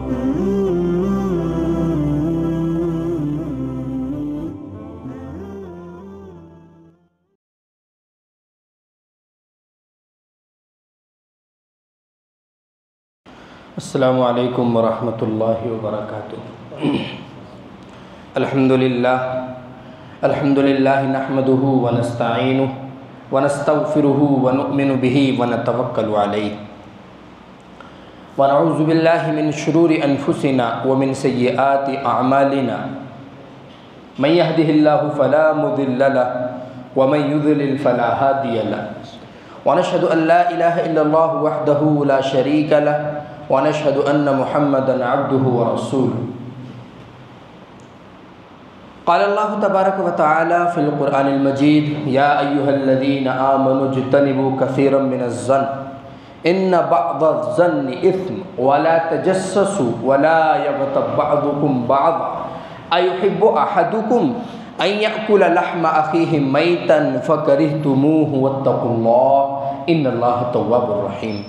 السلام علیکم ورحمۃ اللہ وبرکاتہ۔ الحمدللہ نحمده ونستعینه ونستغفره ونؤمن به ونتوکل علیہ ونعوذ باللہ من شرور انفسنا ومن سیئات اعمالنا من يهده اللہ فلا مضل له ومن يضلل فلا هادی له ونشهد ان لا الہ الا اللہ وحدہ لا شریک له ونشهد أن محمدًا عبده ورسوله۔ قال الله تبارك وتعالى في القرآن المجيد: يا أيها الذين آمنوا اجتنبوا كثيرا من الظن إن بعض الظن إثم ولا تجسسوا ولا يغتب بعضكم بعضا أيحب أحدكم أن يأكل لحم أخيه ميتا فكرهتموه واتقوا الله إن الله تواب رحيم۔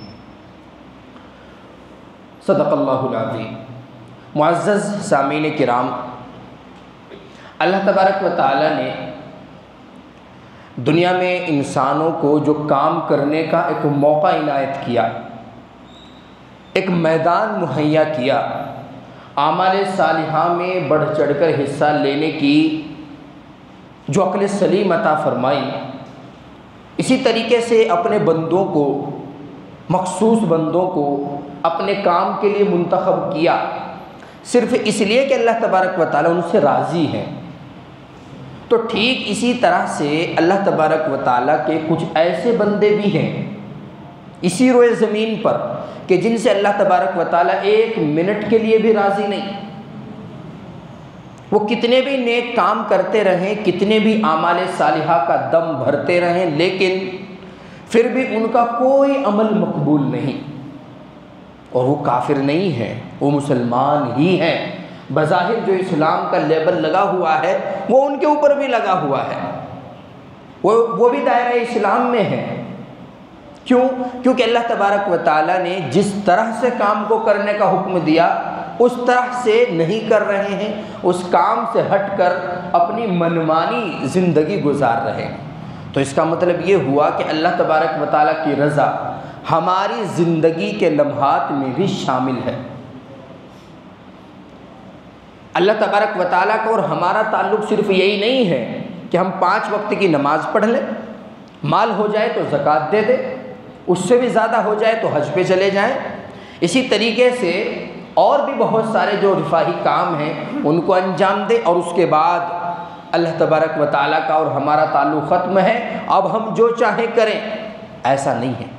صدق اللہ العظیم۔ معزز سامعین کرام، اللہ تبارک و تعالی نے دنیا میں انسانوں کو جو کام کرنے کا ایک موقع عنایت کیا، ایک میدان مہیا کیا، اعمال صالحہ میں بڑھ چڑھ کر حصہ لینے کی جو عقل سلیم عطا فرمائی، اسی طریقے سے اپنے بندوں کو، مخصوص بندوں کو اپنے کام کے لیے منتخب کیا، صرف اس لیے کہ اللہ تبارک و تعالیٰ ان سے راضی ہیں۔ تو ٹھیک اسی طرح سے اللہ تبارک و تعالیٰ کے کچھ ایسے بندے بھی ہیں اسی روئے زمین پر کہ جن سے اللہ تبارک و تعالیٰ ایک منٹ کے لیے بھی راضی نہیں۔ وہ کتنے بھی نیک کام کرتے رہیں، کتنے بھی اعمال صالحہ کا دم بھرتے رہیں، لیکن پھر بھی ان کا کوئی عمل مقبول نہیں، اور وہ کافر نہیں ہیں، وہ مسلمان ہی ہیں۔ بظاہر جو اسلام کا لیبل لگا ہوا ہے وہ ان کے اوپر بھی لگا ہوا ہے، وہ بھی دائرہ اسلام میں ہے۔ کیوں؟ کیونکہ اللہ تبارک و تعالیٰ نے جس طرح سے کام کو کرنے کا حکم دیا اس طرح سے نہیں کر رہے ہیں، اس کام سے ہٹ کر اپنی منمانی زندگی گزار رہے ہیں۔ تو اس کا مطلب یہ ہوا کہ اللہ تبارک و تعالیٰ کی رضا ہماری زندگی کے لمحات میں بھی شامل ہے۔ اللہ تبارک و تعالیٰ کا اور ہمارا تعلق صرف یہی نہیں ہے کہ ہم 5 وقت کی نماز پڑھ لیں، مال ہو جائے تو زکوٰۃ دے دیں، اس سے بھی زیادہ ہو جائے تو حج پہ چلے جائیں۔ اسی طریقے سے اور بھی بہت سارے جو رفاہی کام ہیں ان کو انجام دیں، اور اس کے بعد اللہ تبارک و تعالیٰ کا اور ہمارا تعلق ختم ہے، اب ہم جو چاہیں کریں۔ ایسا نہیں ہے۔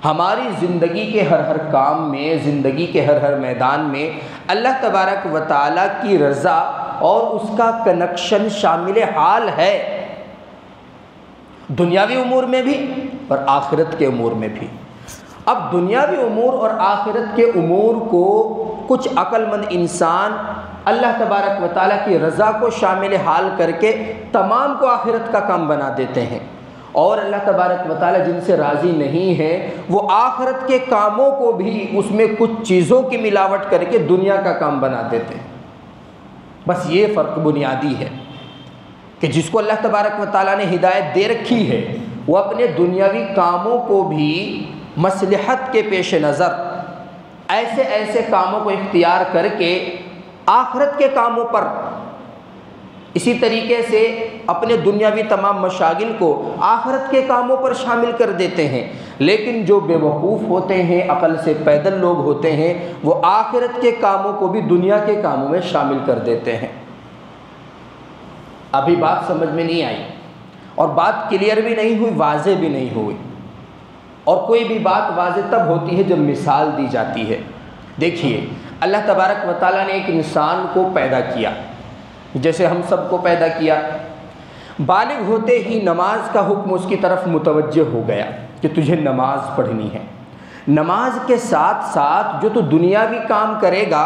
ہماری زندگی کے ہر کام میں، زندگی کے ہر میدان میں اللہ تبارک و تعالیٰ کی رضا اور اس کا کنیکشن شامل حال ہے، دنیاوی امور میں بھی اور آخرت کے امور میں بھی۔ اب دنیاوی امور اور آخرت کے امور کو کچھ عقل مند انسان اللہ تبارک و تعالیٰ کی رضا کو شامل حال کر کے تمام کو آخرت کا کام بنا دیتے ہیں، اور اللہ تبارک و تعالیٰ جن سے راضی نہیں ہے وہ آخرت کے کاموں کو بھی اس میں کچھ چیزوں کی ملاوٹ کر کے دنیا کا کام بنا دیتے ہیں۔ بس یہ فرق بنیادی ہے کہ جس کو اللہ تبارک و تعالیٰ نے ہدایت دے رکھی ہے وہ اپنے دنیاوی کاموں کو بھی مصلحت کے پیش نظر ایسے کاموں کو اختیار کر کے آخرت کے کاموں پر، اسی طریقے سے اپنے دنیاوی تمام مشاغل کو آخرت کے کاموں پر شامل کر دیتے ہیں۔ لیکن جو بے وقوف ہوتے ہیں، عقل سے پیدل لوگ ہوتے ہیں، وہ آخرت کے کاموں کو بھی دنیا کے کاموں میں شامل کر دیتے ہیں۔ ابھی بات سمجھ میں نہیں آئی، اور بات کلیئر بھی نہیں ہوئی، واضح بھی نہیں ہوئی، اور کوئی بھی بات واضح تب ہوتی ہے جب مثال دی جاتی ہے۔ دیکھیے، اللہ تبارک و تعالیٰ نے ایک انسان کو پیدا کیا، جیسے ہم سب کو پیدا کیا، بالغ ہوتے ہی نماز کا حکم اس کی طرف متوجہ ہو گیا کہ تجھے نماز پڑھنی ہے۔ نماز کے ساتھ ساتھ جو تو دنیاوی کام کرے گا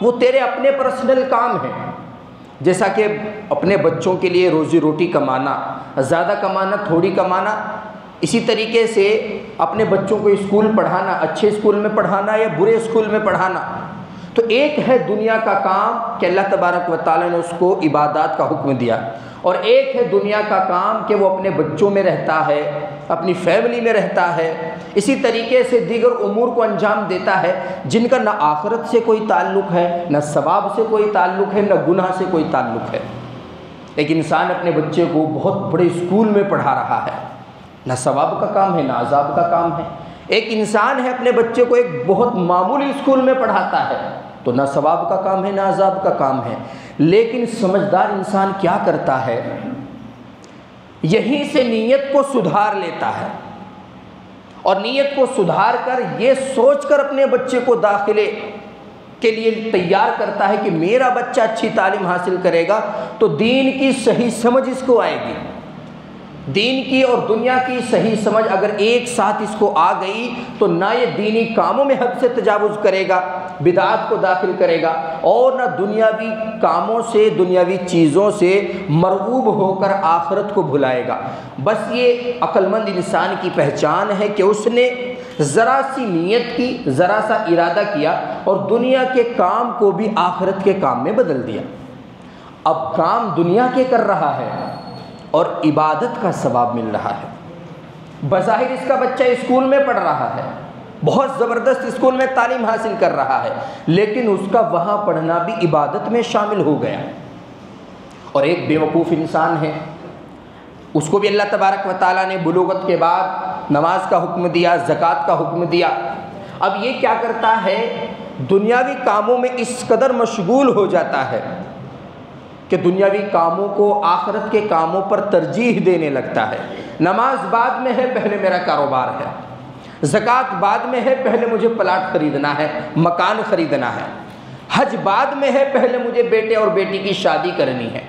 وہ تیرے اپنے پرسنل کام ہیں، جیسا کہ اپنے بچوں کے لیے روزی روٹی کمانا، زیادہ کمانا تھوڑی کمانا، اسی طریقے سے اپنے بچوں کو اسکول پڑھانا، اچھے اسکول میں پڑھانا یا برے اسکول میں پڑھانا۔ تو ایک ہے دنیا کا کام کہ اللہ تبارک و تعالیٰ نے اس کو عبادات کا حکم دیا، اور ایک ہے دنیا کا کام کہ وہ اپنے بچوں میں رہتا ہے، اپنی فیملی میں رہتا ہے، اسی طریقے سے دیگر امور کو انجام دیتا ہے جن کا نہ آخرت سے کوئی تعلق ہے، نہ ثواب سے کوئی تعلق ہے، نہ گناہ سے کوئی تعلق ہے۔ ایک انسان اپنے بچے کو بہت بڑے اسکول میں پڑھا رہا ہے، نہ ثواب کا کام ہے نہ عذاب کا کام ہے۔ ایک انسان ہے اپنے بچے کو ایک بہت معمولی اسکول میں پڑھاتا ہے، تو نہ ثواب کا کام ہے نہ عذاب کا کام ہے۔ لیکن سمجھدار انسان کیا کرتا ہے؟ یہیں سے نیت کو سدھار لیتا ہے، اور نیت کو سدھار کر یہ سوچ کر اپنے بچے کو داخلے کے لیے تیار کرتا ہے کہ میرا بچہ اچھی تعلیم حاصل کرے گا تو دین کی صحیح سمجھ اس کو آئے گی۔ دین کی اور دنیا کی صحیح سمجھ اگر ایک ساتھ اس کو آ گئی تو نہ یہ دینی کاموں میں حد سے تجاوز کرے گا، بدعات کو داخل کرے گا، اور نہ دنیاوی کاموں سے، دنیاوی چیزوں سے مرغوب ہو کر آخرت کو بھلائے گا۔ بس یہ عقل مند انسان کی پہچان ہے کہ اس نے ذرا سی نیت کی، ذرا سا ارادہ کیا اور دنیا کے کام کو بھی آخرت کے کام میں بدل دیا۔ اب کام دنیا کے کر رہا ہے اور عبادت کا ثواب مل رہا ہے۔ بظاہر اس کا بچہ اسکول میں پڑھ رہا ہے، بہت زبردست اسکول میں تعلیم حاصل کر رہا ہے، لیکن اس کا وہاں پڑھنا بھی عبادت میں شامل ہو گیا۔ اور ایک بیوقوف انسان ہے، اس کو بھی اللہ تبارک و تعالیٰ نے بلوغت کے بعد نماز کا حکم دیا، زکوٰۃ کا حکم دیا۔ اب یہ کیا کرتا ہے؟ دنیاوی کاموں میں اس قدر مشغول ہو جاتا ہے کہ دنیاوی کاموں کو آخرت کے کاموں پر ترجیح دینے لگتا ہے۔ نماز بعد میں ہے، پہلے میرا کاروبار ہے۔ زکوٰۃ بعد میں ہے، پہلے مجھے پلاٹ خریدنا ہے، مکان خریدنا ہے۔ حج بعد میں ہے، پہلے مجھے بیٹے اور بیٹی کی شادی کرنی ہے۔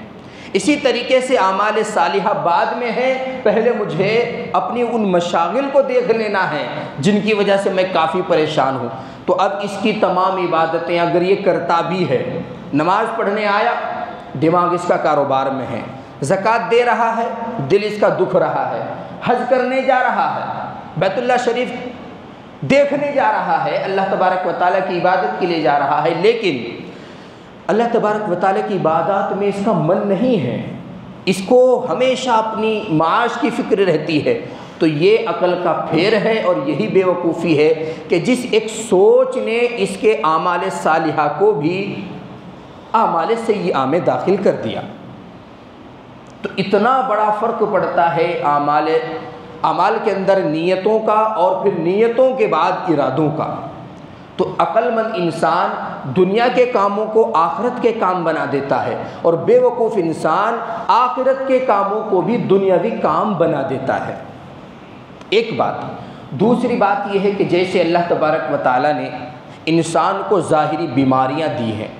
اسی طریقے سے اعمال صالحہ بعد میں ہے، پہلے مجھے اپنی ان مشاغل کو دیکھ لینا ہے جن کی وجہ سے میں کافی پریشان ہوں۔ تو اب اس کی تمام عبادتیں اگر یہ کرتا بھی ہے، نماز پڑھنے آیا، دماغ اس کا کاروبار میں ہے، زکوٰۃ دے رہا ہے، دل اس کا دکھ رہا ہے، حج کرنے جا رہا ہے، بیت اللہ شریف دیکھنے جا رہا ہے، اللہ تبارک و تعالیٰ کی عبادت کے لیے جا رہا ہے، لیکن اللہ تبارک و تعالیٰ کی عبادات میں اس کا من نہیں ہے، اس کو ہمیشہ اپنی معاش کی فکر رہتی ہے، تو یہ عقل کا پھیر ہے اور یہی بے وقوفی ہے کہ جس ایک سوچ نے اس کے اعمال صالحہ کو بھی اعمال سیئہ میں داخل کر دیا۔ تو اتنا بڑا فرق پڑتا ہے اعمال کے اندر نیتوں کا اور پھر نیتوں کے بعد ارادوں کا۔ تو عقل مند انسان دنیا کے کاموں کو آخرت کے کام بنا دیتا ہے، اور بے وقوف انسان آخرت کے کاموں کو بھی دنیاوی کام بنا دیتا ہے۔ ایک بات۔ دوسری بات یہ ہے کہ جیسے اللہ تبارک و تعالیٰ نے انسان کو ظاہری بیماریاں دی ہیں،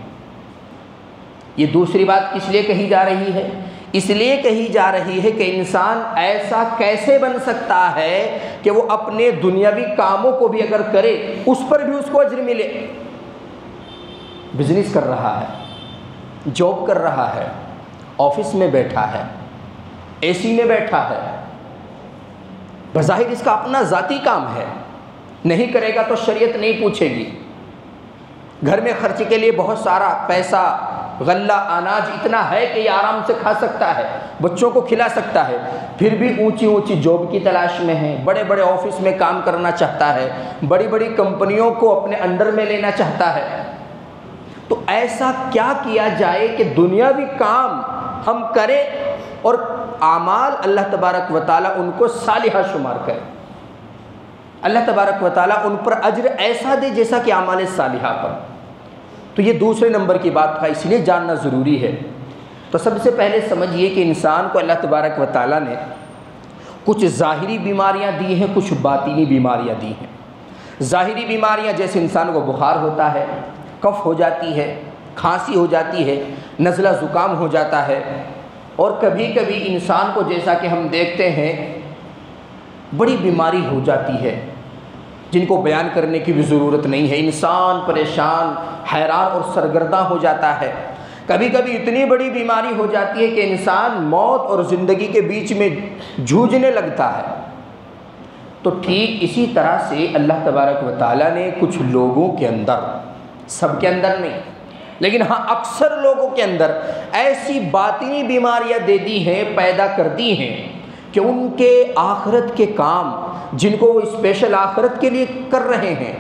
یہ دوسری بات کس لیے کہی جا رہی ہے؟ اس لیے کہی جا رہی ہے کہ انسان ایسا کیسے بن سکتا ہے کہ وہ اپنے دنیاوی کاموں کو بھی اگر کرے اس پر بھی اس کو اجر ملے۔ بزنس کر رہا ہے، جاب کر رہا ہے، آفس میں بیٹھا ہے، اے سی میں بیٹھا ہے، بظاہر اس کا اپنا ذاتی کام ہے، نہیں کرے گا تو شریعت نہیں پوچھے گی۔ گھر میں خرچ کے لیے بہت سارا پیسہ، غلہ اناج اتنا ہے کہ یہ آرام سے کھا سکتا ہے، بچوں کو کھلا سکتا ہے، پھر بھی اونچی اونچی جاب کی تلاش میں ہے، بڑے بڑے آفس میں کام کرنا چاہتا ہے، بڑی بڑی کمپنیوں کو اپنے انڈر میں لینا چاہتا ہے۔ تو ایسا کیا کیا جائے کہ دنیاوی کام ہم کریں اور اعمال اللہ تبارک و تعالیٰ ان کو صالحہ شمار کرے، اللہ تبارک و تعالیٰ ان پر اجر ایسا دے جیسا کہ اعمال صالحہ پر۔ تو یہ دوسرے نمبر کی بات کا اس لیے جاننا ضروری ہے۔ تو سب سے پہلے سمجھیے کہ انسان کو اللہ تبارک و تعالیٰ نے کچھ ظاہری بیماریاں دی ہیں، کچھ باطنی بیماریاں دی ہیں۔ ظاہری بیماریاں جیسے انسان کو بخار ہوتا ہے، کف ہو جاتی ہے، کھانسی ہو جاتی ہے، نزلہ زکام ہو جاتا ہے، اور کبھی کبھی انسان کو جیسا کہ ہم دیکھتے ہیں بڑی بیماری ہو جاتی ہے جن کو بیان کرنے کی بھی ضرورت نہیں ہے، انسان پریشان، حیران اور سرگرداں ہو جاتا ہے۔ کبھی کبھی اتنی بڑی بیماری ہو جاتی ہے کہ انسان موت اور زندگی کے بیچ میں جھوجنے لگتا ہے۔ تو ٹھیک اسی طرح سے اللہ تبارک و تعالیٰ نے کچھ لوگوں کے اندر سب کے اندر نہیں، لیکن ہاں اکثر لوگوں کے اندر ایسی باطنی بیماریاں دے دی ہیں، پیدا کر دی ہیں کہ ان کے آخرت کے کام جن کو وہ اسپیشل آخرت کے لیے کر رہے ہیں،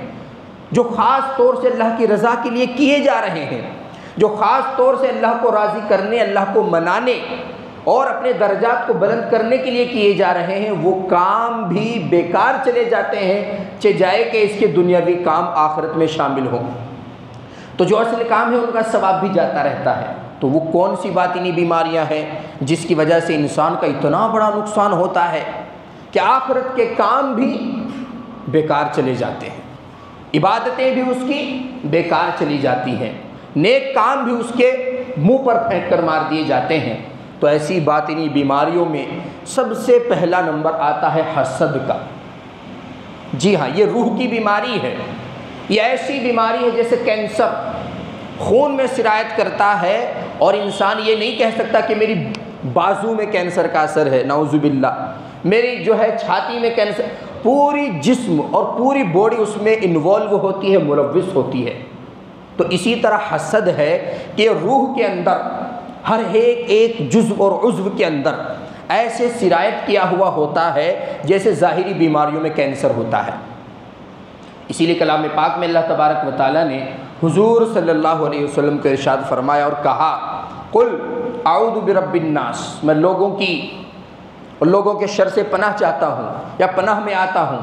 جو خاص طور سے اللہ کی رضا کے لیے کیے جا رہے ہیں، جو خاص طور سے اللہ کو راضی کرنے، اللہ کو منانے اور اپنے درجات کو بلند کرنے کے لیے کیے جا رہے ہیں، وہ کام بھی بیکار چلے جاتے ہیں، چاہے کہ اس کے دنیاوی کام آخرت میں شامل ہوں۔ تو جو اصل کام ہے ان کا ثواب بھی جاتا رہتا ہے۔ تو وہ کون سی باطنی بیماریاں ہیں جس کی وجہ سے انسان کا اتنا بڑا نقصان ہوتا ہے کہ آخرت کے کام بھی بیکار چلے جاتے ہیں، عبادتیں بھی اس کی بیکار چلی جاتی ہیں، نیک کام بھی اس کے منہ پر پھینک کر مار دیے جاتے ہیں۔ تو ایسی باطنی بیماریوں میں سب سے پہلا نمبر آتا ہے حسد کا۔ جی ہاں، یہ روح کی بیماری ہے، یہ ایسی بیماری ہے جیسے کینسر خون میں سرایت کرتا ہے، اور انسان یہ نہیں کہہ سکتا کہ میری بازو میں کینسر کا اثر ہے، نعوذ باللہ، میری جو ہے چھاتی میں کینسر، پوری جسم اور پوری باڈی اس میں انوالو ہوتی ہے، ملوث ہوتی ہے۔ تو اسی طرح حسد ہے کہ روح کے اندر ہر ایک جزو اور عضو کے اندر ایسے سرایت کیا ہوا ہوتا ہے جیسے ظاہری بیماریوں میں کینسر ہوتا ہے۔ اسی لیے کلام پاک میں اللہ تبارک و تعالیٰ نے حضور صلی اللہ علیہ وسلم کو ارشاد فرمایا اور کہا، قل اعوذ برب الناس، میں لوگوں کے شر سے پناہ چاہتا ہوں یا پناہ میں آتا ہوں،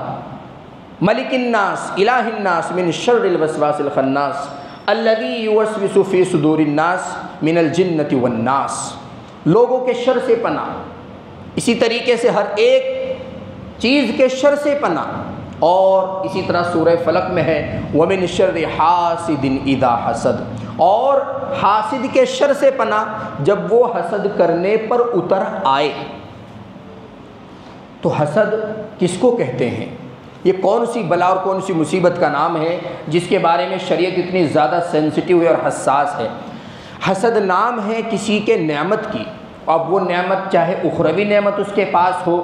ملک الناس الہ الناس من شر الوسواس الخناس الذی یوسوس فی صدور الناس من الجنۃ والناس، لوگوں کے شر سے پناہ، اسی طریقے سے ہر ایک چیز کے شر سے پناہ، اور اسی طرح سورہ فلق میں ہے وَمِن شَرِّ حَاسِدٍ إِذَا حَسَدَ، اور حاسد کے شر سے پناہ جب وہ حسد کرنے پر اتر آئے۔ تو حسد کس کو کہتے ہیں؟ یہ کون سی بلا اور کون سی مصیبت کا نام ہے جس کے بارے میں شریعت اتنی زیادہ سینسٹیو ہے اور حساس ہے؟ حسد نام ہے کسی کے نعمت کی، اب وہ نعمت چاہے اخروی نعمت اس کے پاس ہو،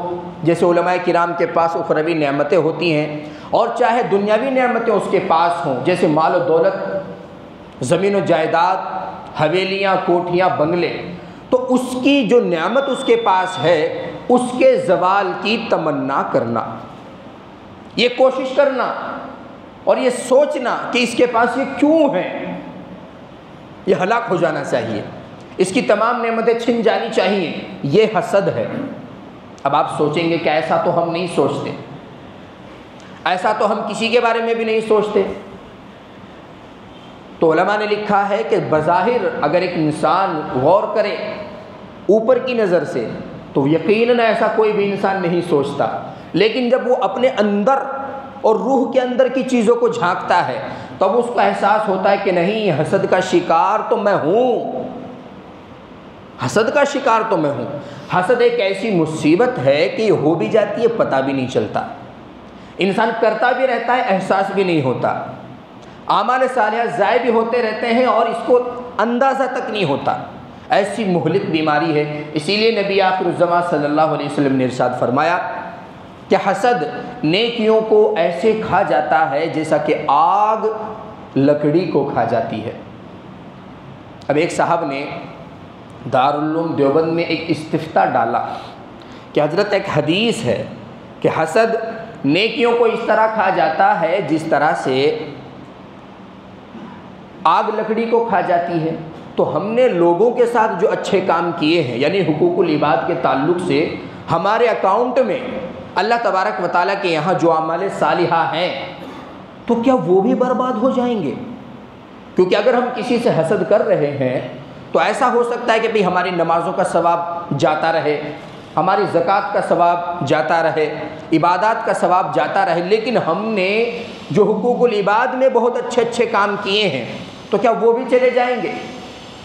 جیسے علماء کرام کے پاس اخروی نعمتیں ہوتی ہیں، اور چاہے دنیاوی نعمتیں اس کے پاس ہوں، جیسے مال و دولت، زمین و جائیداد، حویلیاں، کوٹھیاں، بنگلے، تو اس کی جو نعمت اس کے پاس ہے اس کے زوال کی تمنا کرنا، یہ کوشش کرنا اور یہ سوچنا کہ اس کے پاس یہ کیوں ہے، یہ ہلاک ہو جانا چاہیے، اس کی تمام نعمتیں چھن جانی چاہیے، یہ حسد ہے۔ اب آپ سوچیں گے کہ ایسا تو ہم نہیں سوچتے، ایسا تو ہم کسی کے بارے میں بھی نہیں سوچتے۔ تو علماء نے لکھا ہے کہ بظاہر اگر ایک انسان غور کرے اوپر کی نظر سے تو یقیناً ایسا کوئی بھی انسان نہیں سوچتا، لیکن جب وہ اپنے اندر اور روح کے اندر کی چیزوں کو جھانکتا ہے تب اس کا احساس ہوتا ہے کہ نہیں، حسد کا شکار تو میں ہوں، حسد کا شکار تو میں ہوں۔ حسد ایک ایسی مصیبت ہے کہ یہ ہو بھی جاتی ہے، پتہ بھی نہیں چلتا، انسان کرتا بھی رہتا ہے، احساس بھی نہیں ہوتا، اعمال صالحہ ضائع بھی ہوتے رہتے ہیں اور اس کو اندازہ تک نہیں ہوتا، ایسی مہلک بیماری ہے۔ اسی لیے نبی آخر الزمان صلی اللہ علیہ وسلم نے ارشاد فرمایا کہ حسد نیکیوں کو ایسے کھا جاتا ہے جیسا کہ آگ لکڑی کو کھا جاتی ہے۔ اب ایک صاحب نے دارالعلوم دیوبند میں ایک استفتاء ڈالا کہ حضرت ایک حدیث ہے کہ حسد نیکیوں کو اس طرح کھا جاتا ہے جس طرح سے آگ لکڑی کو کھا جاتی ہے، تو ہم نے لوگوں کے ساتھ جو اچھے کام کیے ہیں، یعنی حقوق العباد کے تعلق سے ہمارے اکاؤنٹ میں اللہ تبارک و تعالیٰ کے یہاں جو اعمال صالحہ ہیں، تو کیا وہ بھی برباد ہو جائیں گے؟ کیونکہ اگر ہم کسی سے حسد کر رہے ہیں تو ایسا ہو سکتا ہے کہ بھئی ہماری نمازوں کا ثواب جاتا رہے، ہماری زکوٰۃ کا ثواب جاتا رہے، عبادات کا ثواب جاتا رہے، لیکن ہم نے جو حقوق العباد میں بہت اچھے اچھے کام کیے ہیں تو کیا وہ بھی چلے جائیں گے؟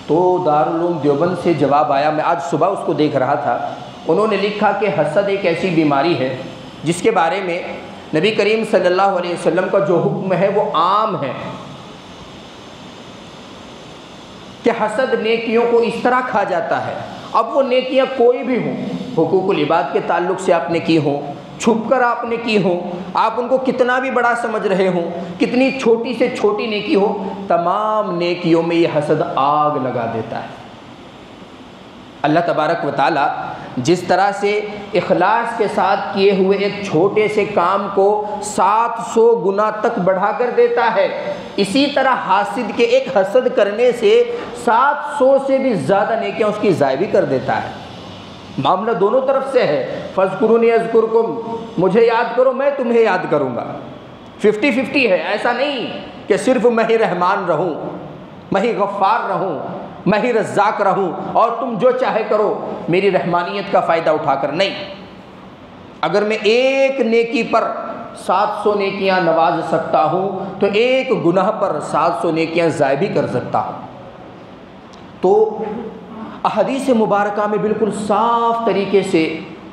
تو دارالعلوم دیوبند سے جواب آیا، میں آج صبح اس کو دیکھ رہا تھا، انہوں نے لکھا کہ حسد ایک ایسی بیماری ہے جس کے بارے میں نبی کریم صلی اللہ علیہ وسلم کا جو حکم ہے وہ عام ہے کہ حسد نیکیوں کو اس طرح کھا جاتا ہے، اب وہ نیکیاں کوئی بھی ہوں، حقوق العباد کے تعلق سے آپ نے کی ہوں، چھپ کر آپ نے کی ہوں، آپ ان کو کتنا بھی بڑا سمجھ رہے ہوں، کتنی چھوٹی سے چھوٹی نیکی ہو، تمام نیکیوں میں یہ حسد آگ لگا دیتا ہے۔ اللہ تبارک و تعالیٰ جس طرح سے اخلاص کے ساتھ کیے ہوئے ایک چھوٹے سے کام کو 700 گنا تک بڑھا کر دیتا ہے، اسی طرح حاسد کے ایک حسد کرنے سے 700 سے بھی زیادہ نیکیاں اس کی ضائع بھی کر دیتا ہے۔ معاملہ دونوں طرف سے ہے، فاذکرونی اذکرکم، مجھے یاد کرو میں تمہیں یاد کروں گا۔ 50-50 ہے، ایسا نہیں کہ صرف میں ہی رحمان رہوں، میں ہی غفار رہوں، میں ہی رزاق رہوں اور تم جو چاہے کرو میری رحمانیت کا فائدہ اٹھا کر، نہیں۔ اگر میں ایک نیکی پر 700 نیکیاں نواز سکتا ہوں تو ایک گناہ پر 700 نیکیاں ضائع بھی کر سکتا ہوں۔ تو احادیث مبارکہ میں بالکل صاف طریقے سے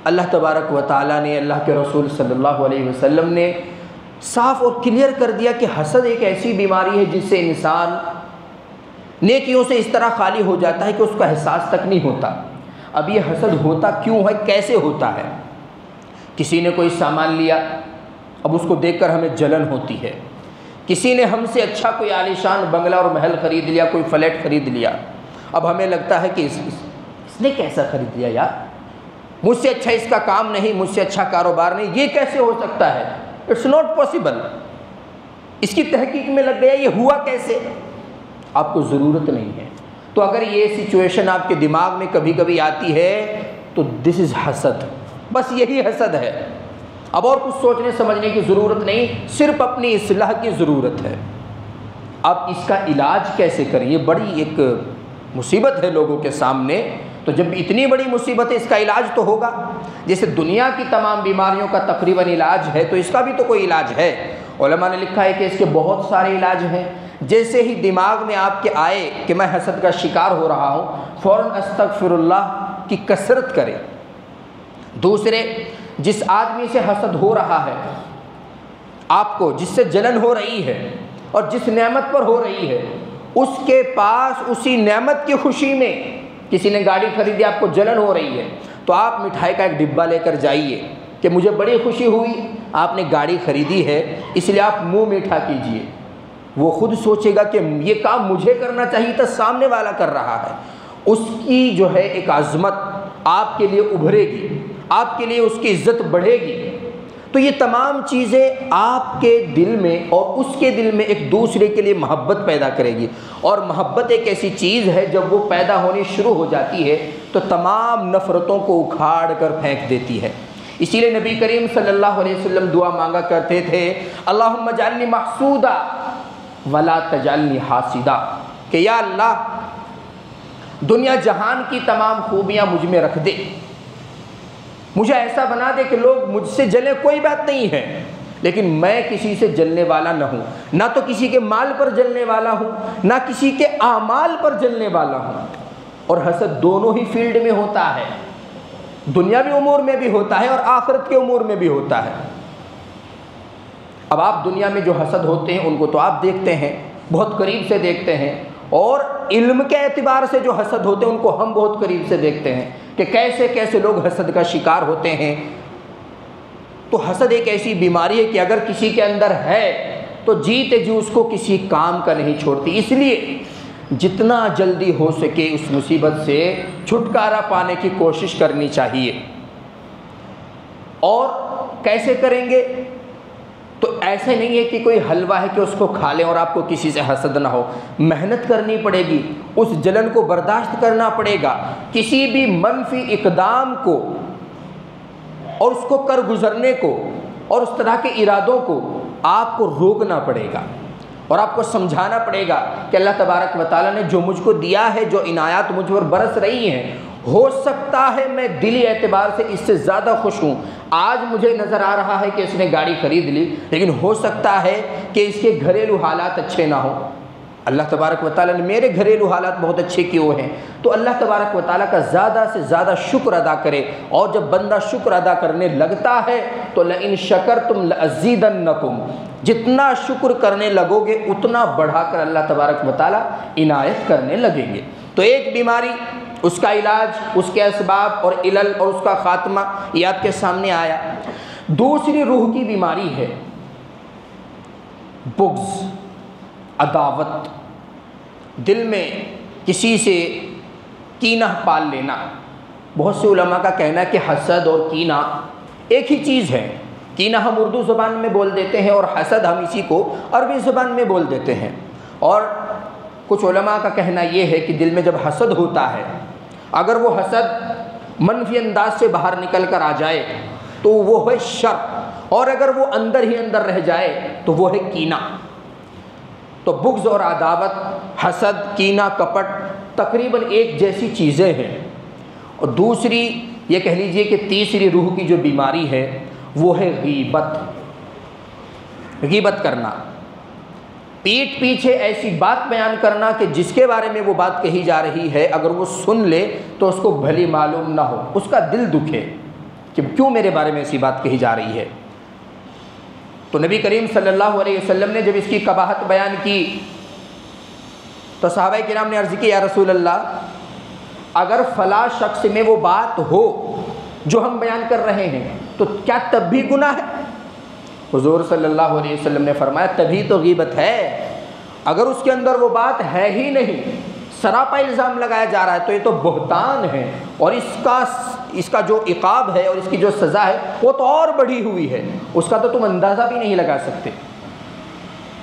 اللہ تبارک و تعالیٰ نے، اللہ کے رسول صلی اللہ علیہ وسلم نے صاف اور کلیئر کر دیا کہ حسد ایک ایسی بیماری ہے جس سے انسان نیکیوں سے اس طرح خالی ہو جاتا ہے کہ اس کا احساس تک نہیں ہوتا۔ اب یہ حسد ہوتا کیوں ہے، کیسے ہوتا ہے؟ کسی نے کوئی سامان لیا، اب اس کو دیکھ کر ہمیں جلن ہوتی ہے۔ کسی نے ہم سے اچھا کوئی عالیشان بنگلہ اور محل خرید لیا، کوئی فلیٹ خرید لیا، اب ہمیں لگتا ہے کہ اس نے کیسا خرید لیا یار، مجھ سے اچھا اس کا کام نہیں، مجھ سے اچھا کاروبار نہیں، یہ کیسے ہو سکتا ہے؟ It's not possible. اس کی تحقیق میں لگ گیا، یہ ہوا کیسے؟ آپ کو ضرورت نہیں ہے۔ تو اگر یہ سچویشن آپ کے دماغ میں کبھی کبھی آتی ہے تو دس از حسد، بس یہی حسد ہے۔ اب اور کچھ سوچنے سمجھنے کی ضرورت نہیں، صرف اپنی اصلاح کی ضرورت ہے۔ اب اس کا علاج کیسے کریں؟ یہ بڑی ایک مصیبت ہے لوگوں کے سامنے۔ تو جب اتنی بڑی مصیبت ہے، اس کا علاج تو ہوگا۔ جیسے دنیا کی تمام بیماریوں کا تقریباً علاج ہے، تو اس کا بھی تو کوئی علاج ہے۔ علماء نے لکھا ہے کہ اس کے بہت سارے علاج ہیں۔ جیسے ہی دماغ میں آپ کے آئے کہ میں حسد کا شکار ہو رہا ہوں، فوراً استغفر اللہ کی کثرت کریں۔ دوسرے، جس آدمی سے حسد ہو رہا ہے، آپ کو جس سے جلن ہو رہی ہے اور جس نعمت پر ہو رہی ہے، اس کے پاس اسی نعمت کی خوشی میں، کسی نے گاڑی خریدی، آپ کو جلن ہو رہی ہے، تو آپ مٹھائی کا ایک ڈبہ لے کر جائیے کہ مجھے بڑی خوشی ہوئی، آپ نے گاڑی خریدی ہے اس لیے آپ منہ میٹھا کیجئے۔ وہ خود سوچے گا کہ یہ کام مجھے کرنا چاہیے تھا، سامنے والا کر رہا ہے۔ اس کی جو ہے ایک عظمت آپ کے لیے ابھرے گی، آپ کے لیے اس کی عزت بڑھے گی۔ تو یہ تمام چیزیں آپ کے دل میں اور اس کے دل میں ایک دوسرے کے لیے محبت پیدا کرے گی، اور محبت ایک ایسی چیز ہے جب وہ پیدا ہونی شروع ہو جاتی ہے تو تمام نفرتوں کو اکھاڑ کر پھینک دیتی ہے۔ اسی لیے نبی کریم صلی اللہ علیہ وسلم دعا مانگا کرتے تھے، اللہم اجعلنی محسودا ولا تجعلنی حاسدا، کہ یا اللہ دنیا جہان کی تمام خوبیاں مجھ میں رکھ دے، مجھے ایسا بنا دے کہ لوگ مجھ سے جلیں، کوئی بات نہیں ہے، لیکن میں کسی سے جلنے والا نہ ہوں، نہ تو کسی کے مال پر جلنے والا ہوں، نہ کسی کے اعمال پر جلنے والا ہوں۔ اور حسد دونوں ہی فیلڈ میں ہوتا ہے، دنیاوی امور میں بھی ہوتا ہے اور آخرت کے امور میں بھی ہوتا ہے۔ اب آپ دنیا میں جو حسد ہوتے ہیں ان کو تو آپ دیکھتے ہیں، بہت قریب سے دیکھتے ہیں، اور علم کے اعتبار سے جو حسد ہوتے ہیں ان کو ہم بہت قریب سے دیکھتے ہیں کہ کیسے کیسے لوگ حسد کا شکار ہوتے ہیں۔ تو حسد ایک ایسی بیماری ہے کہ اگر کسی کے اندر ہے تو جیتے جی اس کو کسی کام کا نہیں چھوڑتی۔ اس لیے جتنا جلدی ہو سکے اس مصیبت سے چھٹکارا پانے کی کوشش کرنی چاہیے۔ اور کیسے کریں گے؟ تو ایسے نہیں ہے کہ کوئی حلوہ ہے کہ اس کو کھا لیں اور آپ کو کسی سے حسد نہ ہو، محنت کرنی پڑے گی، اس جلن کو برداشت کرنا پڑے گا، کسی بھی منفی اقدام کو اور اس کو کر گزرنے کو اور اس طرح کے ارادوں کو آپ کو روکنا پڑے گا، اور آپ کو سمجھانا پڑے گا کہ اللہ تبارک و تعالیٰ نے جو مجھ کو دیا ہے، جو عنایات مجھ پر برس رہی ہیں، ہو سکتا ہے میں دلی اعتبار سے اس سے زیادہ خوش ہوں۔ آج مجھے نظر آ رہا ہے کہ اس نے گاڑی خرید لی، لیکن ہو سکتا ہے کہ اس کے گھریلو حالات اچھے نہ ہوں۔ اللہ تبارک و تعالیٰ نے میرے گھریلو حالات بہت اچھے کیے ہوئے ہیں، تو اللہ تبارک و تعالیٰ کا زیادہ سے زیادہ شکر ادا کرے، اور جب بندہ شکر ادا کرنے لگتا ہے تو لئن شکرتم لأزیدنکم، جتنا شکر کرنے لگو گے اتنا بڑھا کر اللہ تبارک و تعالیٰ عنایت کرنے لگیں گے۔ تو ایک بیماری، اس کا علاج، اس کے اسباب اور علل اور اس کا خاتمہ یہ آپ کے سامنے آیا۔ دوسری روح کی بیماری ہے بغض، عداوت، دل میں کسی سے کینہ پال لینا۔ بہت سے علماء کا کہنا ہے کہ حسد اور کینہ ایک ہی چیز ہے۔ کینہ ہم اردو زبان میں بول دیتے ہیں اور حسد ہم اسی کو عربی زبان میں بول دیتے ہیں۔ اور کچھ علماء کا کہنا یہ ہے کہ دل میں جب حسد ہوتا ہے، اگر وہ حسد منفی انداز سے باہر نکل کر آ جائے تو وہ ہے شر، اور اگر وہ اندر ہی اندر رہ جائے تو وہ ہے کینہ۔ تو بغض اور عداوت، حسد، کینہ، کپٹ تقریباً ایک جیسی چیزیں ہیں۔ اور دوسری یہ کہہ لیجئے کہ تیسری روح کی جو بیماری ہے وہ ہے غیبت، غیبت کرنا، پیٹھ پیچھے ایسی بات بیان کرنا کہ جس کے بارے میں وہ بات کہی جا رہی ہے اگر وہ سن لے تو اس کو بھلی معلوم نہ ہو، اس کا دل دکھے کہ کیوں میرے بارے میں ایسی بات کہی جا رہی ہے۔ تو نبی کریم صلی اللہ علیہ وسلم نے جب اس کی قباحت بیان کی تو صحابہ کرام نے عرض کی یا رسول اللہ، اگر فلاں شخص میں وہ بات ہو جو ہم بیان کر رہے ہیں تو کیا تب بھی گناہ ہے؟ حضور صلی اللہ علیہ وسلم نے فرمایا تبھی تو غیبت ہے۔ اگر اس کے اندر وہ بات ہے ہی نہیں، سراپا الزام لگایا جا رہا ہے تو یہ تو بہتان ہے، اور اس کا جو عقاب ہے اور اس کی جو سزا ہے وہ تو اور بڑھی ہوئی ہے، اس کا تو تم اندازہ بھی نہیں لگا سکتے۔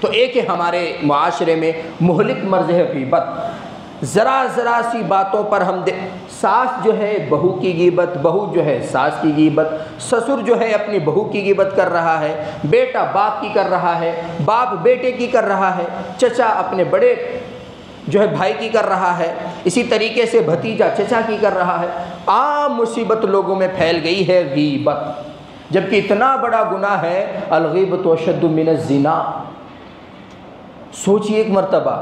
تو ایک ہے ہمارے معاشرے میں مہلک مرض ہے غیبت۔ ذرا ذرا سی باتوں پر ہم ساس جو ہے بہو کی غیبت، بہو جو ہے ساس کی غیبت، سسر جو ہے اپنی بہو کی غیبت کر رہا ہے، بیٹا باپ کی کر رہا ہے، باپ بیٹے کی کر رہا ہے، چچا اپنے بڑے جو ہے بھائی کی کر رہا ہے، اسی طریقے سے بھتیجا چچا کی کر رہا ہے۔ عام مصیبت لوگوں میں پھیل گئی ہے غیبت، جبکہ اتنا بڑا گناہ ہے الغیبۃ اشد من الزنا۔ سوچئے ایک مرتبہ،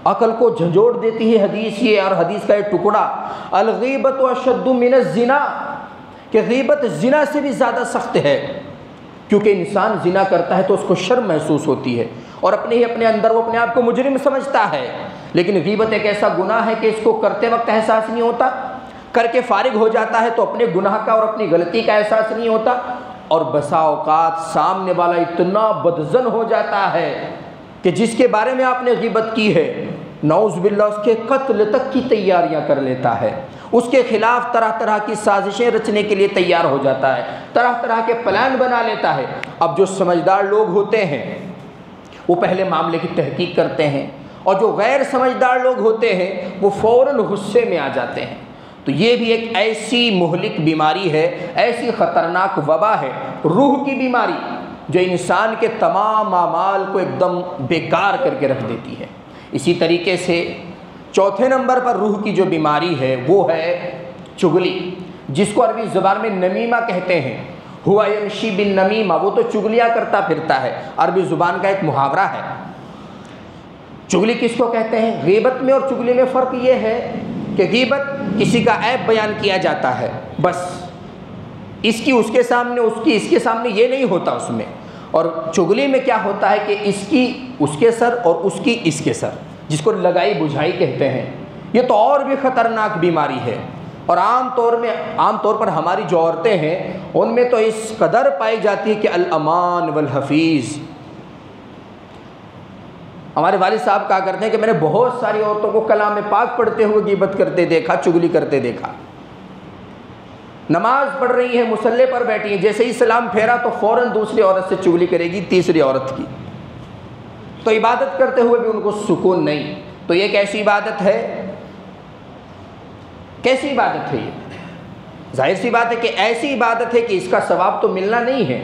عقل کو جھنجھوڑ دیتی ہے حدیث یہ، اور حدیث کا ایک ٹکڑا الغیبۃ اشد من الزنا، کہ غیبت زنا سے بھی زیادہ سخت ہے، کیونکہ انسان زنا کرتا ہے تو اس کو شرم محسوس ہوتی ہے اور اپنے اندر وہ اپنے آپ کو مجرم سمجھتا ہے، لیکن غیبت ایک ایسا گناہ ہے کہ اس کو کرتے وقت احساس نہیں ہوتا، کر کے فارغ ہو جاتا ہے تو اپنے گناہ کا اور اپنی غلطی کا احساس نہیں ہوتا، اور بسا اوقات سامنے والا اتنا بدظن ہو جاتا ہے کہ جس کے بارے میں آپ نے غیبت کی ہے نعوذ باللہ اس کے قتل تک کی تیاریاں کر لیتا ہے، اس کے خلاف طرح طرح کی سازشیں رچنے کے لیے تیار ہو جاتا ہے، طرح طرح کے پلان بنا لیتا ہے۔ اب جو سمجھدار لوگ ہوتے ہیں وہ پہلے معاملے کی تحقیق کرتے ہیں، اور جو غیر سمجھدار لوگ ہوتے ہیں وہ فوراً غصے میں آ جاتے ہیں۔ تو یہ بھی ایک ایسی مہلک بیماری ہے، ایسی خطرناک وبا ہے، روح کی بیماری، جو انسان کے تمام اعمال کو ایک دم بیکار کر کے رکھ دیتی ہے۔ اسی طریقے سے چوتھے نمبر پر روح کی جو بیماری ہے وہ ہے چغلی، جس کو عربی زبان میں نمیمہ کہتے ہیں۔ ہوا یمشی بالنمیمہ، وہ تو چغلیاں کرتا پھرتا ہے، عربی زبان کا ایک محاورہ ہے۔ چغلی کس کو کہتے ہیں؟ غیبت میں اور چغلی میں فرق یہ ہے کہ غیبت کسی کا عیب بیان کیا جاتا ہے، بس اس کی اس کے سامنے، اس کی اس کے سامنے، یہ نہیں ہوتا اس میں۔ اور چغلی میں کیا ہوتا ہے کہ اس کی اس کے سر اور اس کی اس کے سر، جس کو لگائی بجھائی کہتے ہیں۔ یہ تو اور بھی خطرناک بیماری ہے، اور عام طور پر ہماری جو عورتیں ہیں ان میں تو اس قدر پائی جاتی ہے کہ الامان والحفیظ۔ ہمارے والد صاحب کہا کرتے ہیں کہ میں نے بہت ساری عورتوں کو کلام پاک پڑھتے ہوئے غیبت کرتے دیکھا، چغلی کرتے دیکھا۔ نماز پڑھ رہی ہیں، مصلی پر بیٹھی ہیں، جیسے ہی سلام پھیرا تو فوراً دوسری عورت سے چغلی کرے گی، تیسری عورت کی۔ تو عبادت کرتے ہوئے بھی ان کو سکون نہیں۔ تو یہ کیسی عبادت ہے؟ کیسی عبادت ہے یہ؟ ظاہر سی بات ہے کہ ایسی عبادت ہے کہ اس کا ثواب تو ملنا نہیں ہے،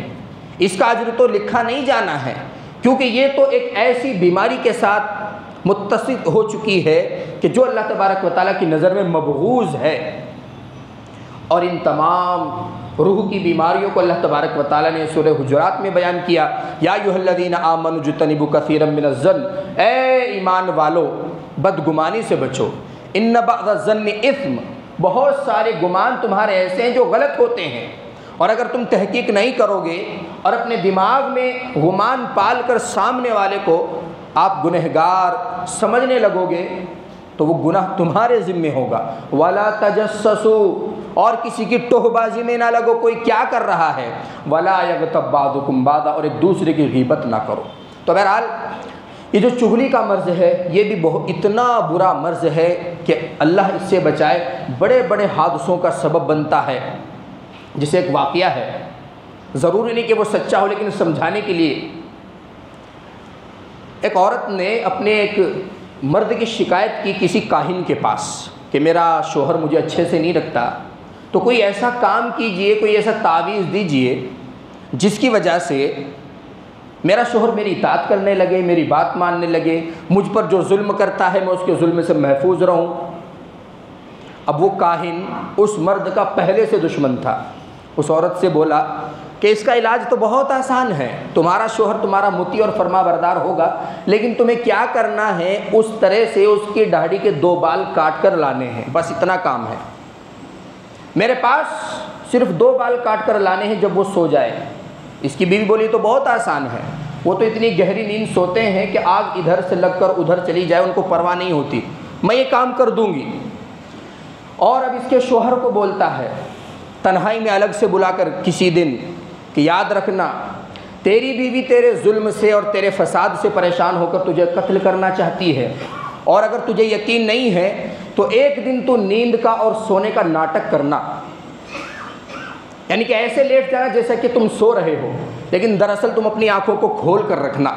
اس کا اجر تو لکھا نہیں جانا ہے، کیونکہ یہ تو ایک ایسی بیماری کے ساتھ متصل ہو چکی ہے کہ جو اللہ تبارک و تعالیٰ کی نظر میں مبغوض ہے۔ اور ان تمام روح کی بیماریوں کو اللہ تبارک و تعالیٰ نے سورہ حجرات میں بیان کیا، یا ایھا الذین آمنوا اجتنبوا کثیرا من الظن، اے ایمان والو بدگمانی سے بچو، ان بعض الظن اثم، بہت سارے گمان تمہارے ایسے ہیں جو غلط ہوتے ہیں، اور اگر تم تحقیق نہیں کرو گے اور اپنے دماغ میں گمان پال کر سامنے والے کو آپ گنہگار سمجھنے لگو گے تو وہ گناہ تمہارے ذمہ ہوگا۔ وَلَا تَجَسَّسُوا، اور کسی کی ٹوہ بازی میں نہ لگو، کوئی کیا کر رہا ہے، ولا یغتب بعضکم بعضا، اور ایک دوسرے کی غیبت نہ کرو۔ تو بہرحال یہ جو چغلی کا مرض ہے یہ بھی اتنا برا مرض ہے کہ اللہ اس سے بچائے، بڑے بڑے حادثوں کا سبب بنتا ہے۔ جسے ایک واقعہ ہے، ضروری نہیں کہ وہ سچا ہو لیکن سمجھانے کے لیے، ایک عورت نے اپنے ایک مرد کی شکایت کی کسی کاہن کے پاس کہ میرا شوہر مجھے اچھے سے نہیں رکھتا، تو کوئی ایسا کام کیجئے، کوئی ایسا تعویذ دیجئے جس کی وجہ سے میرا شوہر میری اطاعت کرنے لگے، میری بات ماننے لگے، مجھ پر جو ظلم کرتا ہے میں اس کے ظلم سے محفوظ رہوں۔ اب وہ کاہن اس مرد کا پہلے سے دشمن تھا، اس عورت سے بولا کہ اس کا علاج تو بہت آسان ہے، تمہارا شوہر تمہارا مطیع اور فرما بردار ہوگا، لیکن تمہیں کیا کرنا ہے، اس طرح سے اس کی داڑھی کے 2 بال کاٹ کر لانے ہیں، بس اتنا کام ہے، میرے پاس صرف 2 بال کاٹ کر لانے ہیں جب وہ سو جائے۔ اس کی بیوی بولی تو بہت آسان ہے، وہ تو اتنی گہری نیند سوتے ہیں کہ آگ ادھر سے لگ کر ادھر چلی جائے ان کو پرواہ نہیں ہوتی، میں یہ کام کر دوں گی۔ اور اب اس کے شوہر کو بولتا ہے تنہائی میں الگ سے بلا کر کسی دن کہ یاد رکھنا تیری بیوی تیرے ظلم سے اور تیرے فساد سے پریشان ہو کر تجھے قتل کرنا چاہتی ہے، اور اگر تجھے یقین نہیں ہے تو ایک دن تو نیند کا اور سونے کا ناٹک کرنا، یعنی کہ ایسے لیٹ جانا جیسا کہ تم سو رہے ہو لیکن دراصل تم اپنی آنکھوں کو کھول کر رکھنا،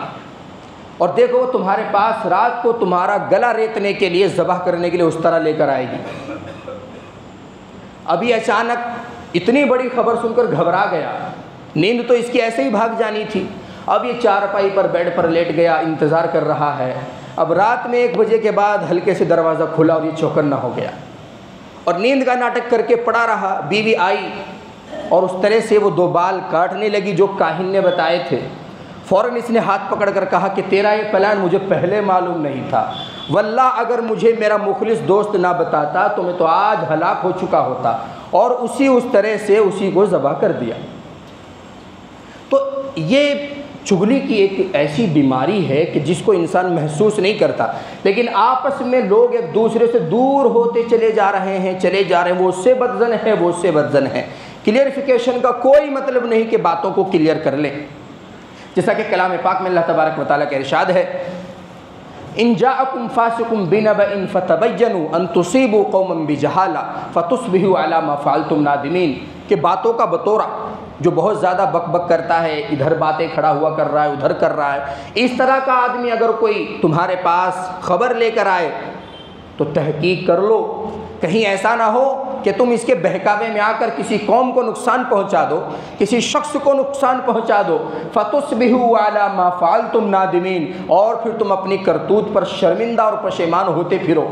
اور دیکھو وہ تمہارے پاس رات کو تمہارا گلا ریتنے کے لیے، ذبح کرنے کے لیے اس طرح لے کر آئے گی۔ ابھی اچانک اتنی بڑی خبر سن کر گھبرا گیا، نیند تو اس کی ایسے ہی بھاگ جانی تھی، اب یہ چارپائی پر بیڈ پر لیٹ گیا، انتظار کر رہا ہے۔ اب رات میں 1 بجے کے بعد ہلکے سے دروازہ کھلا اور یہ چوکنا ہو گیا اور نیند کا ناٹک کر کے پڑا رہا۔ بیوی آئی اور اس طرح سے وہ 2 بال کاٹنے لگی جو کاہن نے بتائے تھے۔ فوراً اس نے ہاتھ پکڑ کر کہا کہ تیرا یہ پلان مجھے پہلے معلوم نہیں تھا، واللہ اگر مجھے میرا مخلص دوست نہ بتاتا تو میں تو آج ہلاک ہو چکا ہوتا، اور اس طرح سے اسی کو ذبح کر دیا۔ تو یہ چغلی کی ایک ایسی بیماری ہے کہ جس کو انسان محسوس نہیں کرتا، لیکن آپس میں لوگ ایک دوسرے سے دور ہوتے چلے جا رہے ہیں، وہ اس سے بدظن ہے، وہ اس سے بدظن ہے۔ کلیئرفیکیشن کا کوئی مطلب نہیں کہ باتوں کو کلیئر کر لیں، جیسا کہ کلام پاک میں اللہ تبارک و تعالیٰ کا ارشاد ہے، ان جاءکم فاسق بنبأ فتبینوا ان تصیبوا قوما بجہالہ فتصبحوا علی ما فعلتم نادمین، کہ باتوں کا بطورہ جو بہت زیادہ بک بک کرتا ہے، ادھر باتیں کھڑا ہوا کر رہا ہے، ادھر کر رہا ہے، اس طرح کا آدمی اگر کوئی تمہارے پاس خبر لے کر آئے تو تحقیق کر لو، کہیں ایسا نہ ہو کہ تم اس کے بہکاوے میں آ کر کسی قوم کو نقصان پہنچا دو، کسی شخص کو نقصان پہنچا دو، فَتُصْبِحُوا عَلَى مَا فَعَلْتُمْ نَادِمِينَ، اور پھر تم اپنی کرتوت پر شرمندہ اور پشیمان ہوتے پھرو۔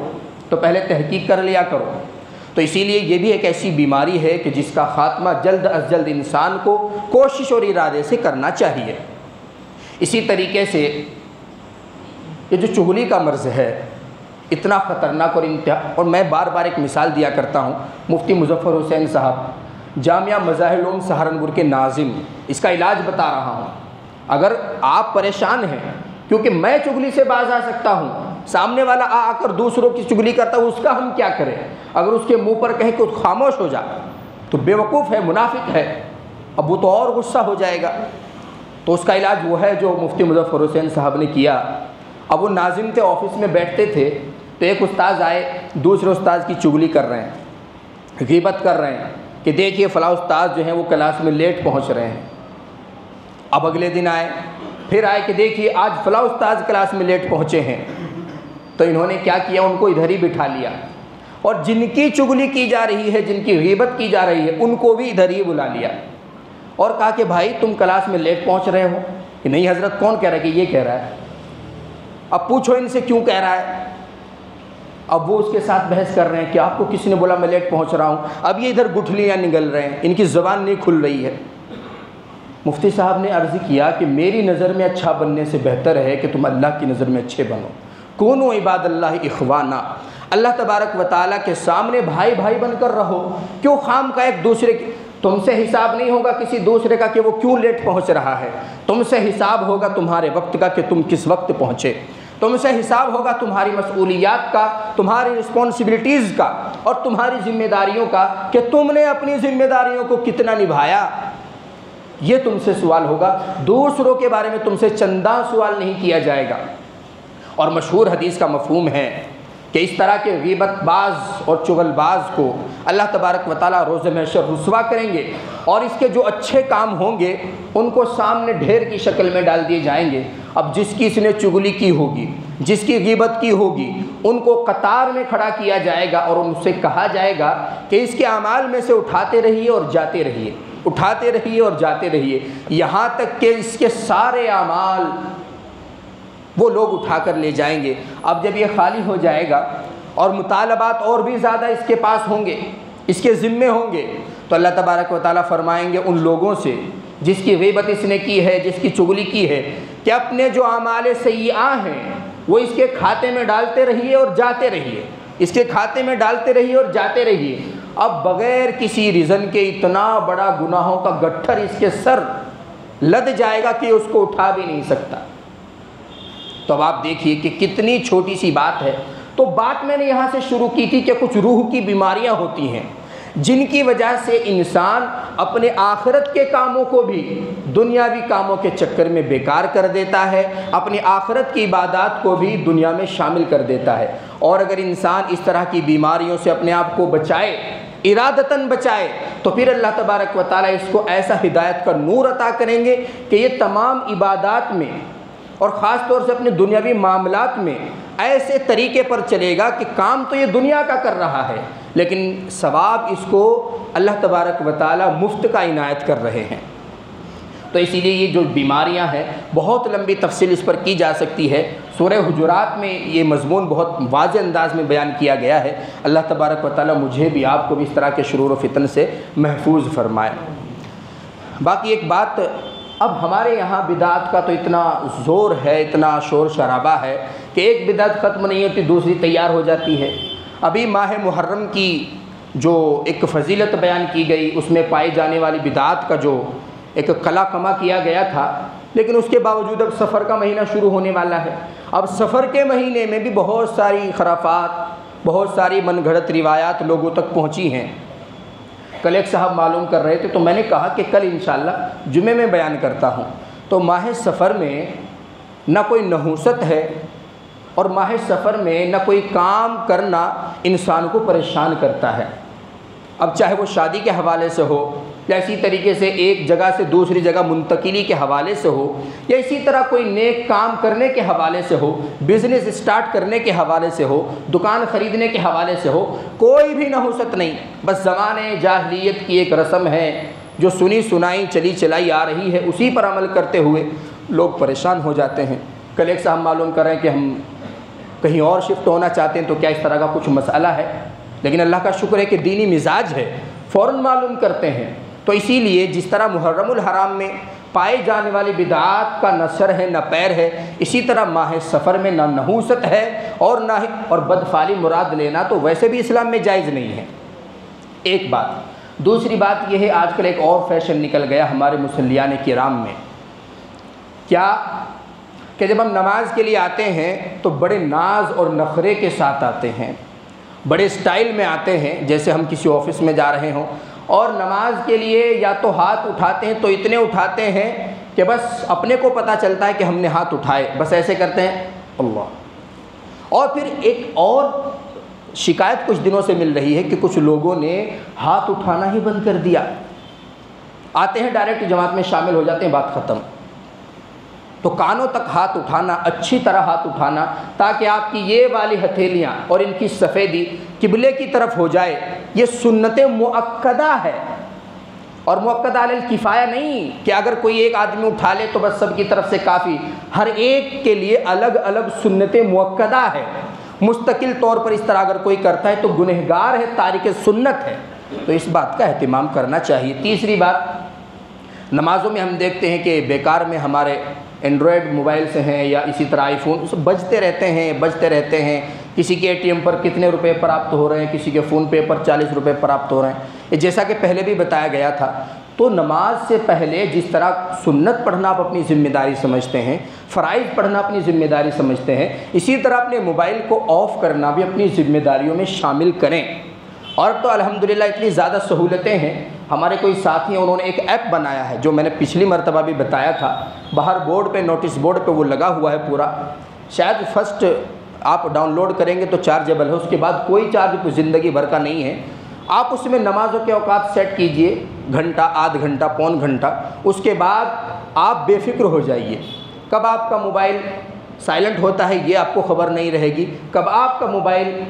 تو پہلے تحقیق کر لیا کرو۔ تو اسی لیے یہ بھی ایک ایسی بیماری ہے کہ جس کا خاتمہ جلد از جلد انسان کو کوشش اور ارادے سے کرنا چاہیے۔ اسی طریقے سے یہ جو چغلی کا مرض ہے اتنا خطرناک اور اور میں بار بار ایک مثال دیا کرتا ہوں، مفتی مظفر حسین صاحب جامعہ مظاہر العلوم سہارنپور کے ناظم، اس کا علاج بتا رہا ہوں۔ اگر آپ پریشان ہیں، کیونکہ میں چغلی سے باز آ سکتا ہوں، سامنے والا آ کر دوسروں کی چغلی کرتا ہے، اس کا ہم کیا کریں؟ اگر اس کے منہ پر کہیں کہ خاموش ہو جا تو بیوقوف ہے، منافق ہے، اب وہ تو اور غصہ ہو جائے گا۔ تو اس کا علاج وہ ہے جو مفتی مظفر حسین صاحب نے کیا۔ اب وہ ناظم تھے، آفس میں بیٹھتے تھے، تو ایک استاذ آئے، دوسرے استاذ کی چغلی کر رہے ہیں، غیبت کر رہے ہیں کہ دیکھیے فلاں استاذ جو ہیں وہ کلاس میں لیٹ پہنچ رہے ہیں۔ اب اگلے دن آئے، پھر آئے کہ دیکھیے آج فلاں استاذ کلاس میں لیٹ پہنچے ہیں۔ تو انہوں نے کیا کیا، ان کو ادھر ہی بٹھا لیا، اور جن کی چغلی کی جا رہی ہے، جن کی غیبت کی جا رہی ہے، ان کو بھی ادھر ہی بلا لیا، اور کہا کہ بھائی تم کلاس میں لیٹ پہنچ رہے ہو؟ کہ نہیں حضرت، کون کہہ رہا ہے؟ کہ یہ کہہ رہا ہے۔ اب پوچھو ان سے کیوں کہہ رہا ہے۔ اب وہ اس کے ساتھ بحث کر رہے ہیں کہ آپ کو کس نے بولا میں لیٹ پہنچ رہا ہوں؟ اب یہ ادھر گٹھلیاں نگل رہے ہیں، ان کی زبان نہیں کھل رہی ہے۔ مفتی صاحب نے عرض کیا کہ میری نظر میں اچھا بننے سے بہتر ہے کہ تم اللہ کی نظر میں اچھے بنو، کونوا عباد اللہ اخوانا، اللہ تبارک و تعالیٰ کے سامنے بھائی بھائی بن کر رہو۔ کیوں خام کا ایک دوسرے کی، تم سے حساب نہیں ہوگا کسی دوسرے کا کہ وہ کیوں لیٹ پہنچ رہا ہے، تم سے حساب ہوگا تمہارے وقت کا کہ تم کس وقت پہنچے۔ تم سے حساب ہوگا تمہاری مسئولیات کا، تمہاری رسپانسبلٹیز کا اور تمہاری ذمہ داریوں کا کہ تم نے اپنی ذمہ داریوں کو کتنا نبھایا، یہ تم سے سوال ہوگا۔ دوسروں کے بارے میں تم سے چنداں سوال نہیں کیا جائے گا۔ اور مشہور حدیث کا مفہوم ہے کہ اس طرح کے غیبت باز اور چغل باز کو اللہ تبارک و تعالیٰ روز محشر رسوا کریں گے، اور اس کے جو اچھے کام ہوں گے ان کو سامنے ڈھیر کی شکل میں ڈال دیے جائیں گے۔ اب جس کی اس نے چغلی کی ہوگی، جس کی غیبت کی ہوگی، ان کو قطار میں کھڑا کیا جائے گا اور ان سے کہا جائے گا کہ اس کے اعمال میں سے اٹھاتے رہیے اور جاتے رہیے، اٹھاتے رہیے اور جاتے رہیے، یہاں تک کہ اس کے سارے اعمال وہ لوگ اٹھا کر لے جائیں گے۔ اب جب یہ خالی ہو جائے گا اور مطالبات اور بھی زیادہ اس کے پاس ہوں گے، اس کے ذمے ہوں گے، تو اللہ تبارک و تعالیٰ فرمائیں گے ان لوگوں سے جس کی غیبت اس نے کی ہے، جس کی چغلی کی ہے، کہ اپنے جو اعمال سیئہ ہیں وہ اس کے کھاتے میں ڈالتے رہیے اور جاتے رہیے، اس کے کھاتے میں ڈالتے رہیے اور جاتے رہیے۔ اب بغیر کسی ریزن کے اتنا بڑا گناہوں کا گٹھر اس کے سر لد جائے گا کہ اس کو اٹھا بھی نہیں سکتا۔ تو اب آپ دیکھیے کہ کتنی چھوٹی سی بات ہے۔ تو بات میں نے یہاں سے شروع کی تھی کہ کچھ روح کی بیماریاں ہوتی ہیں جن کی وجہ سے انسان اپنے آخرت کے کاموں کو بھی دنیاوی کاموں کے چکر میں بیکار کر دیتا ہے، اپنی آخرت کی عبادات کو بھی دنیا میں شامل کر دیتا ہے۔ اور اگر انسان اس طرح کی بیماریوں سے اپنے آپ کو بچائے، ارادتاً بچائے، تو پھر اللہ تبارک و تعالیٰ اس کو ایسا ہدایت کا نور عطا کریں گے کہ یہ تمام عبادات میں اور خاص طور سے اپنے دنیاوی معاملات میں ایسے طریقے پر چلے گا کہ کام تو یہ دنیا کا کر رہا ہے لیکن ثواب اس کو اللہ تبارک و تعالیٰ مفت کا عنایت کر رہے ہیں۔ تو اسی لیے یہ جو بیماریاں ہیں بہت لمبی تفصیل اس پر کی جا سکتی ہے۔ سورہ حجرات میں یہ مضمون بہت واضح انداز میں بیان کیا گیا ہے۔ اللہ تبارک و تعالیٰ مجھے بھی آپ کو بھی اس طرح کے شرور و فتن سے محفوظ فرمائے۔ باقی ایک بات، اب ہمارے یہاں بدعت کا تو اتنا زور ہے، اتنا شور شرابہ ہے کہ ایک بدعت ختم نہیں ہوتی دوسری تیار ہو جاتی ہے۔ ابھی ماہ محرم کی جو ایک فضیلت بیان کی گئی، اس میں پائی جانے والی بدعت کا جو ایک قلع کما کیا گیا تھا، لیکن اس کے باوجود اب سفر کا مہینہ شروع ہونے والا ہے۔ اب سفر کے مہینے میں بھی بہت ساری خرافات، بہت ساری من گھڑت روایات لوگوں تک پہنچی ہیں۔ کل ایک صاحب معلوم کر رہے تھے تو میں نے کہا کہ کل انشاءاللہ جمعے میں بیان کرتا ہوں۔ تو ماہ سفر میں نہ کوئی نحوست ہے اور ماہ سفر میں نہ کوئی کام کرنا انسان کو پریشان کرتا ہے۔ اب چاہے وہ شادی کے حوالے سے ہو یا اسی طریقے سے ایک جگہ سے دوسری جگہ منتقلی کے حوالے سے ہو یا اسی طرح کوئی نیک کام کرنے کے حوالے سے ہو، بزنس اسٹارٹ کرنے کے حوالے سے ہو، دکان خریدنے کے حوالے سے ہو، کوئی بھی نحوست نہیں۔ بس زمانے جاہلیت کی ایک رسم ہے جو سنی سنائی چلی چلائی آ رہی ہے، اسی پر عمل کرتے ہوئے لوگ پریشان ہو جاتے ہیں۔ کل ایک صاحب معلوم کر رہے ہیں کہ ہم کہیں اور شفٹ ہونا چاہتے ہیں، تو کیا اس طرح کا کچھ مسئلہ ہے؟ لیکن اللہ کا شکر ہے کہ دینی مزاج ہے، فوراً معلوم کرتے ہیں۔ تو اسی لیے جس طرح محرم الحرام میں پائے جانے والی بدعات کا نہ سر ہے نہ پیر ہے، اسی طرح ماہ سفر میں نہ نحوست ہے اور بدفعلی مراد لینا تو ویسے بھی اسلام میں جائز نہیں ہے۔ ایک بات۔ دوسری بات یہ ہے، آج کل ایک اور فیشن نکل گیا ہمارے مصلیان کرام میں، کیا کہ جب ہم نماز کے لیے آتے ہیں تو بڑے ناز اور نخرے کے ساتھ آتے ہیں، بڑے سٹائل میں آتے ہیں جیسے ہم کسی آفس میں جا رہے ہوں، اور نماز کے لیے یا تو ہاتھ اٹھاتے ہیں تو اتنے اٹھاتے ہیں کہ بس اپنے کو پتہ چلتا ہے کہ ہم نے ہاتھ اٹھائے، بس ایسے کرتے ہیں اللہ۔ اور پھر ایک اور شکایت کچھ دنوں سے مل رہی ہے کہ کچھ لوگوں نے ہاتھ اٹھانا ہی بند کر دیا، آتے ہیں ڈائریکٹ جماعت میں شامل ہو جاتے ہیں، بات ختم۔ تو کانوں تک ہاتھ اٹھانا، اچھی طرح ہاتھ اٹھانا، تاکہ آپ کی یہ والی ہتھیلیاں اور ان کی سفیدی قبلے کی طرف ہو جائے، یہ سنت مؤکدہ ہے، اور مؤکدہ علی الکفایہ نہیں کہ اگر کوئی ایک آدمی اٹھا لے تو بس سب کی طرف سے کافی، ہر ایک کے لیے الگ الگ سنت مؤکدہ ہے۔ مستقل طور پر اس طرح اگر کوئی کرتا ہے تو گنہگار ہے، تارک سنت ہے، تو اس بات کا اہتمام کرنا چاہیے۔ تیسری بات، نمازوں میں ہم دیکھتے ہیں کہ بیکار میں ہمارے اینڈرائڈ موبائل سے ہیں یا اسی طرح آئی فون بجتے رہتے ہیں، کسی کے ATM پر کتنے روپے پراپت ہو رہے ہیں، کسی کے فون پے پر 40 روپے پراپت ہو رہے ہیں، یہ جیسا کہ پہلے بھی بتایا گیا تھا۔ تو نماز سے پہلے جس طرح سنت پڑھنا آپ اپنی ذمہ داری سمجھتے ہیں، فرائض پڑھنا اپنی ذمہ داری سمجھتے ہیں، اسی طرح اپنے موبائل کو آف کرنا بھی اپنی ذمہ داریوں میں شامل کریں۔ اور تو الحمدللہ اتنی زیادہ سہولتیں ہیں، ہمارے کوئی ساتھی ہیں انہوں نے ایک ایپ بنایا ہے جو میں نے پچھلی مرتبہ بھی بتایا تھا، باہر بورڈ پہ نوٹس بورڈ پہ وہ لگا ہوا ہے پورا، شاید فرسٹ آپ ڈاؤن لوڈ کریں گے تو چارجیبل ہے، اس کے بعد کوئی چارج زندگی بھر کا نہیں ہے۔ آپ اس میں نمازوں کے اوقات سیٹ کیجئے، گھنٹہ، آدھ گھنٹہ، پون گھنٹہ، اس کے بعد آپ بے فکر ہو جائیے، کب آپ کا موبائل سائلنٹ ہوتا ہے یہ آپ کو خبر نہیں رہے گی، کب آپ کا موبائل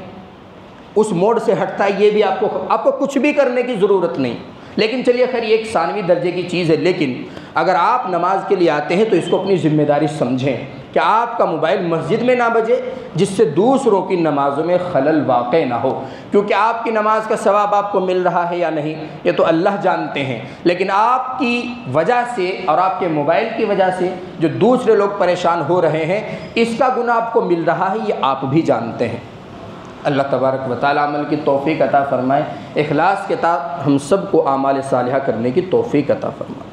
اس موڈ سے ہٹتا ہے یہ بھی آپ کو کچھ بھی کرنے کی ضرورت نہیں۔ لیکن چلیے خیر یہ ایک ثانوی درجے کی چیز ہے، لیکن اگر آپ نماز کے لیے آتے ہیں تو اس کو اپنی ذمہ داری سمجھیں کہ آپ کا موبائل مسجد میں نہ بجے جس سے دوسروں کی نمازوں میں خلل واقع نہ ہو، کیونکہ آپ کی نماز کا ثواب آپ کو مل رہا ہے یا نہیں یہ تو اللہ جانتے ہیں، لیکن آپ کی وجہ سے اور آپ کے موبائل کی وجہ سے جو دوسرے لوگ پریشان ہو رہے ہیں اس کا گناہ آپ کو مل رہا ہے یہ آپ بھی جانتے ہیں۔ اللہ تبارک و تعالی عمل کی توفیق عطا فرمائے، اخلاص کے ساتھ ہم سب کو اعمال صالحہ کرنے کی توفیق عطا فرمائے۔